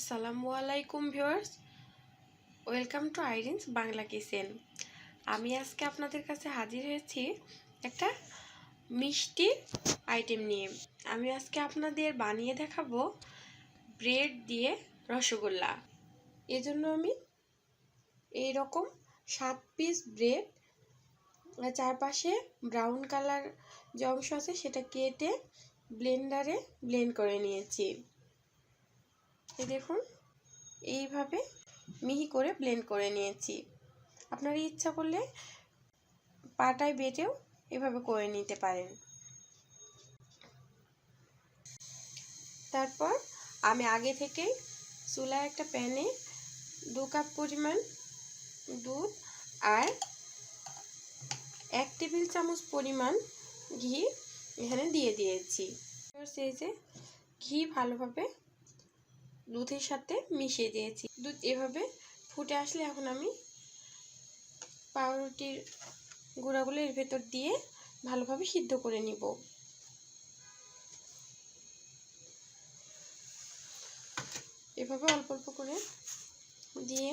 আসসালামু আলাইকুম viewers, welcome to Irin's Bangla kitchen. আমি আজকে আপনাদের কাছে হাজির হয়েছি একটা মিষ্টি আইটেম নিয়ে। আমি আজকে আপনাদের বানিয়ে দেখাবো ব্রেড দিয়ে রসগোল্লা। এজন্য আমি এই রকম 7 পিস ব্রেড, চারপাশে ব্রাউন কালার যে অংশ আছে সেটা কেটে ব্লেন্ডারে ব্লেন্ড করে নিয়েছি। এই দেখুন, এইভাবে মিহি করে ব্লেন্ড করে নিয়েছি। আপনারা ইচ্ছা করলে পাটায় বেটেও এভাবে করে নিতে পারেন। তারপর আমি আগে থেকেই চুলায় একটা প্যানে 2 কাপ পরিমাণ দুধ আর 1 টেবিল চামচ পরিমাণ ঘি এখানে দিয়ে দিয়েছি। সেই যে ঘি ভালোভাবে দুধের সাথে মিশিয়ে দিয়েছি। দুধ এভাবে ফুটে আসলে এখন আমি পাউরুটির গুঁড়াগুলো এর ভেতর দিয়ে ভালোভাবে সিদ্ধ করে নিব। এভাবে অল্প অল্প করে দিয়ে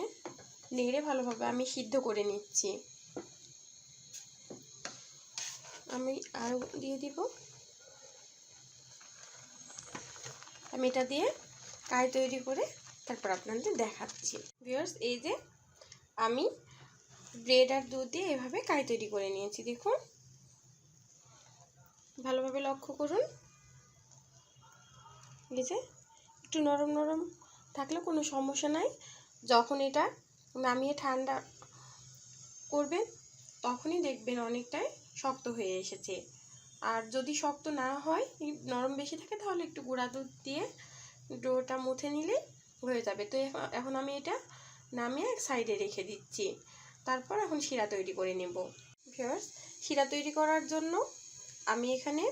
নেড়ে ভালোভাবে আমি সিদ্ধ করে নিচ্ছি। আমি আরও দিয়ে দিব। আমি এটা দিয়ে কাই তৈরি করে তারপর আপনাদের দেখাচ্ছি। ভিউয়ার্স, এই যে আমি ব্রেড আর দুধ দিয়ে এভাবে কাই তৈরি করে নিয়েছি। দেখুন, ভালোভাবে লক্ষ্য করুন। এই যে একটু নরম নরম থাকলে কোনো সমস্যা নাই। যখন এটা নামিয়ে ঠান্ডা করবেন তখনই দেখবেন অনেকটাই শক্ত হয়ে এসেছে। আর যদি শক্ত না হয়, নরম বেশি থাকে, তাহলে একটু গুঁড়া দুধ দিয়ে ডোটা মুথে নিলে হয়ে যাবে। তো এখন আমি এটা নামিয়ে এক সাইডে রেখে দিচ্ছি। তারপর এখন শিরা তৈরি করে নেব। ভিউয়ার্স, শিরা তৈরি করার জন্য আমি এখানে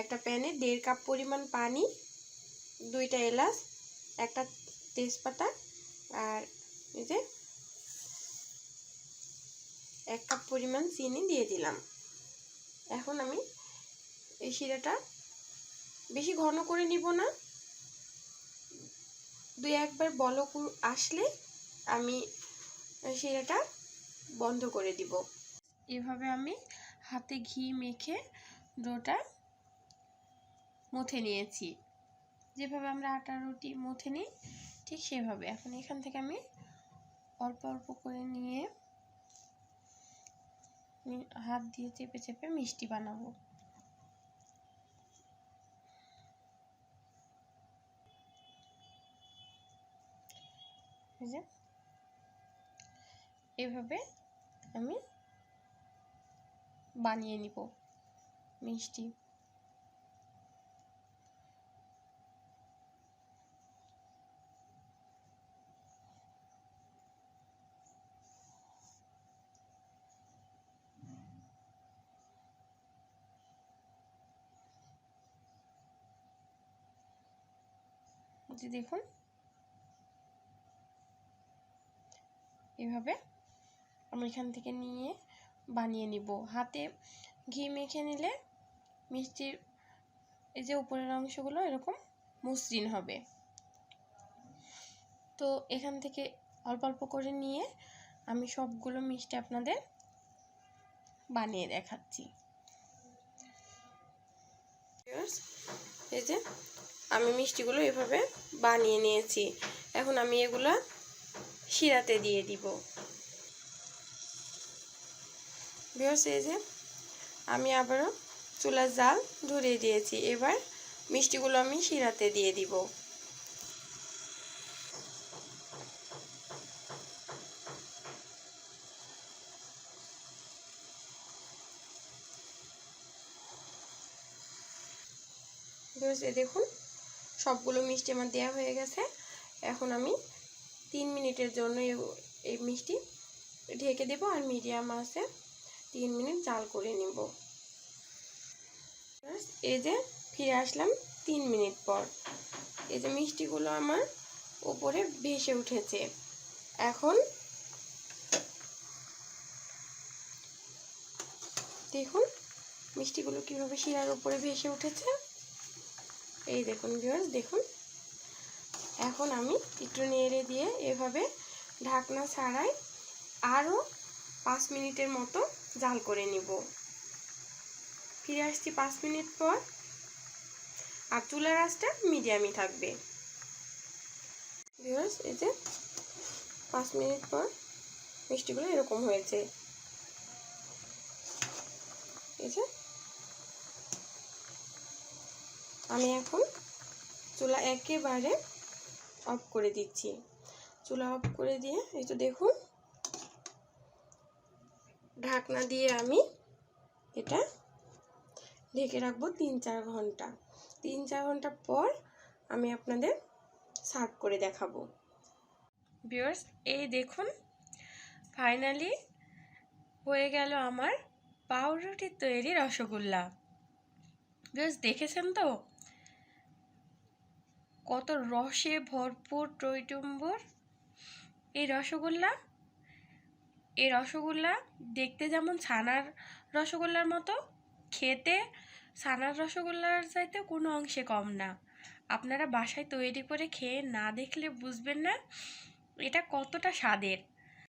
একটা প্যানে 1.5 কাপ পরিমাণ পানি, 2টা এলাচ, একটা তেজপাতা আর এই যে 1 কাপ পরিমাণ চিনি দিয়ে দিলাম। এখন আমি এই শিরাটা বেশি ঘন করে নিব না, 2-1 বার বলক আসলে আমি শিরাটা বন্ধ করে দিব। এভাবে আমি হাতে ঘি মেখে ডোটা মুথে নিয়েছি। যেভাবে আমরা আটা রুটি মুথে নিই ঠিক সেভাবে। এখন এখান থেকে আমি অল্প অল্প করে নিয়ে হাত দিয়ে চেপে চেপে মিষ্টি বানাবো। এভাবে আমি বানিয়ে নিব মিষ্টি। দেখুন, এভাবে আমি এখান থেকে নিয়ে বানিয়ে নিব। হাতে ঘি মেখে নিলে মিষ্টির এই যে উপরের অংশগুলো এরকম মসৃণ হবে। তো এখান থেকে অল্প অল্প করে নিয়ে আমি সবগুলো মিষ্টি আপনাদের বানিয়ে দেখাচ্ছি। এই যে আমি মিষ্টিগুলো এভাবে বানিয়ে নিয়েছি। এখন আমি এগুলা শিরাতে দিয়ে দিব। ভিউয়ার্স, এই যে আমি আবারও চুলার জাল ধরিয়ে দিয়েছি। এবার মিষ্টিগুলো আমি শিরাতে দিয়ে দিব। ভিউয়ার্স, এই দেখুন সবগুলো মিষ্টি আমার দেওয়া হয়ে গেছে। এখন আমি 3 মিনিটের জন্য এই মিষ্টি ঢেকে দেব আর মিডিয়াম আঁচে 3 মিনিট জাল করে নিব। এই যে ফিরে আসলাম 3 মিনিট পর। এই যে মিষ্টিগুলো আমার উপরে ভেসে উঠেছে। এখন দেখুন মিষ্টিগুলো কিভাবে শিরার উপরে ভেসে উঠেছে। এই দেখুন ভিউয়ার্স, দেখুন এখন আমি একটু নেড়ে দিয়ে এভাবে ঢাকনা ছাড়াই আরও 5 মিনিটের মতো জাল করে নিব। ফিরে আসছি 5 মিনিট পর। আর চুলার আঁচটা মিডিয়ামই থাকবে। ভিউয়ার্স, এই যে 5 মিনিট পর মিষ্টিগুলো এরকম হয়েছে। এই যে আমি এখন চুলা একেবারে অফ করে দিচ্ছি। চুলা অফ করে দিয়ে এই তো দেখুন, ঢাকনা দিয়ে আমি এটা ঢেকে রাখবো 3-4 ঘন্টা। 3-4 ঘন্টা পর আমি আপনাদের সার্ভ করে দেখাবো। ভিউয়ার্স, এই দেখুন ফাইনালি হয়ে গেল আমার পাউরুটির তৈরি রসগোল্লা। ভিউয়ার্স, দেখেছেন তো কত রসে ভরপুর টইটুম্বর এই রসগোল্লা। দেখতে যেমন ছানার রসগোল্লার মতো, খেতে ছানার রসগোল্লার চাইতে কোনো অংশে কম না। আপনারা বাসায় তৈরি করে খেয়ে না দেখলে বুঝবেন না এটা কতটা স্বাদের।